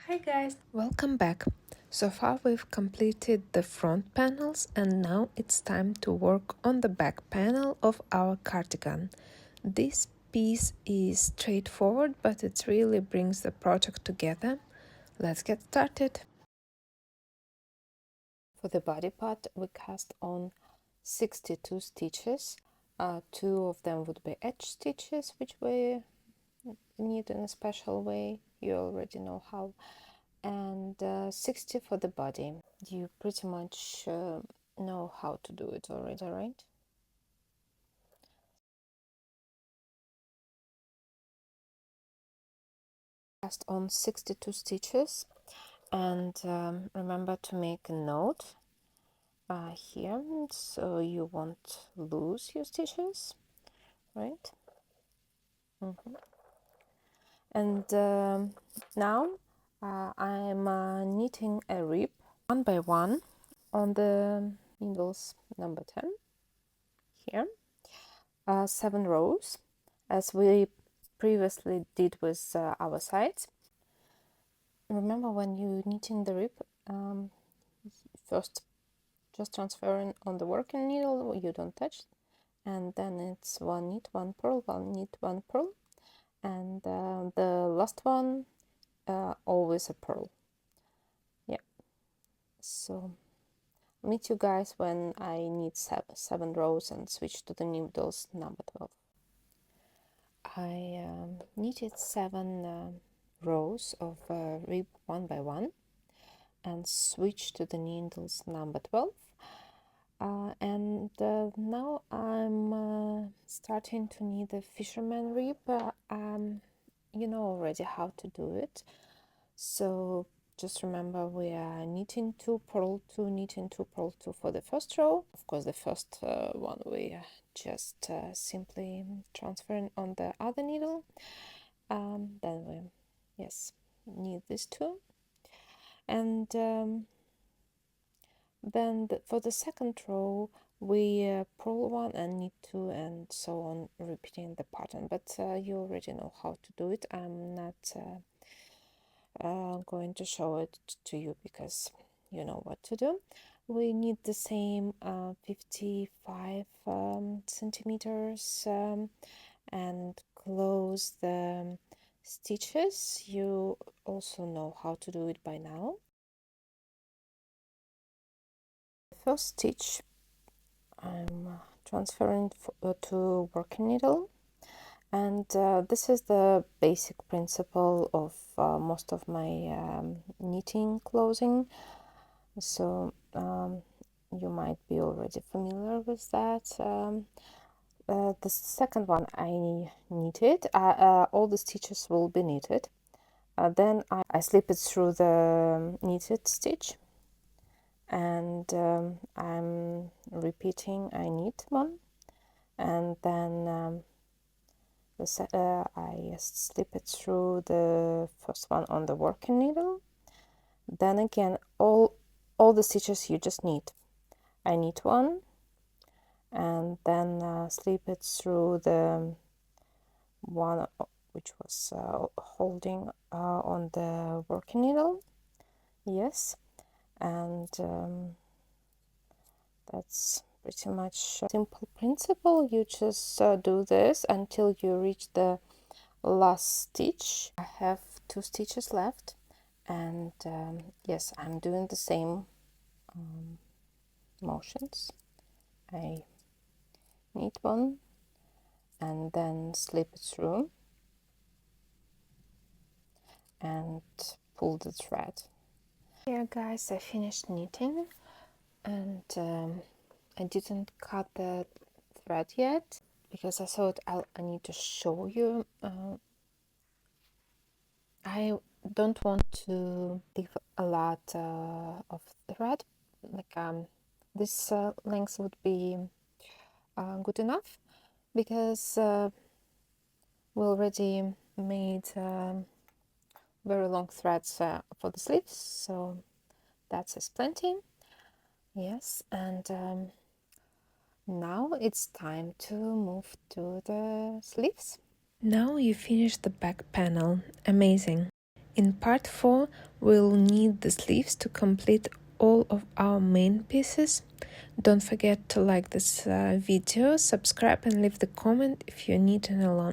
Hi guys, welcome back. So far we've completed the front panels and now it's time to work on the back panel of our cardigan. This piece is straightforward, but it really brings the project together. Let's get started. For the body part, we cast on 62 stitches. Two of them would be edge stitches, which we need in a special way. You already know how. And 60 for the body. You pretty much know how to do it already, right? Cast on 62 stitches, and remember to make a note here, so you won't lose your stitches, right? And now I'm knitting a rib one by one on the needles number 10 here, 7 rows, as we previously did with our sides. Remember, when you're knitting the rib, first just transferring on the working needle, you don't touch, and then it's one knit, one purl, one knit, one purl, and the last one always a purl. Yeah, so meet you guys when I knit 7 rows and switch to the needles number 12. I knitted 7 rows of rib one by one and switch to the needles number 12, and now I'm starting to knit the fisherman rib. You know already how to do it, so just remember we are knitting 2 purl 2, knitting 2 purl 2 for the first row. Of course, the first one we just simply transferring on the other needle, then we knit these 2, and then for the second row we purl 1 and knit 2, and so on, repeating the pattern. But you already know how to do it. I'm not going to show it to you because you know what to do. We need the same 55 centimeters, and close the stitches. You also know how to do it by now. First stitch I'm transferring to working needle, and this is the basic principle of most of my knitting closing, so you might be already familiar with that. The second one I knitted, all the stitches will be knitted, then I slip it through the knitted stitch, and I'm repeating. I knit 1, and then I slip it through the first one on the working needle. Then again, all the stitches you just knit. I knit 1, and then slip it through the one which was holding on the working needle. Yes, and that's pretty much a simple principle. You just do this until you reach the last stitch. I have 2 stitches left, and yes, I'm doing the same motions. I knit 1 and then slip it through and pull the thread. Here guys, I finished knitting, and I didn't cut the thread yet because I thought I need to show you. I don't want to leave a lot of thread, like this length would be good enough, because we already made very long threads for the sleeves, so that is plenty. Yes, and now it's time to move to the sleeves. Now you finished the back panel. Amazing. In part 4, we'll need the sleeves to complete all of our main pieces. Don't forget to like this video, subscribe and leave the comment if you're knitting along.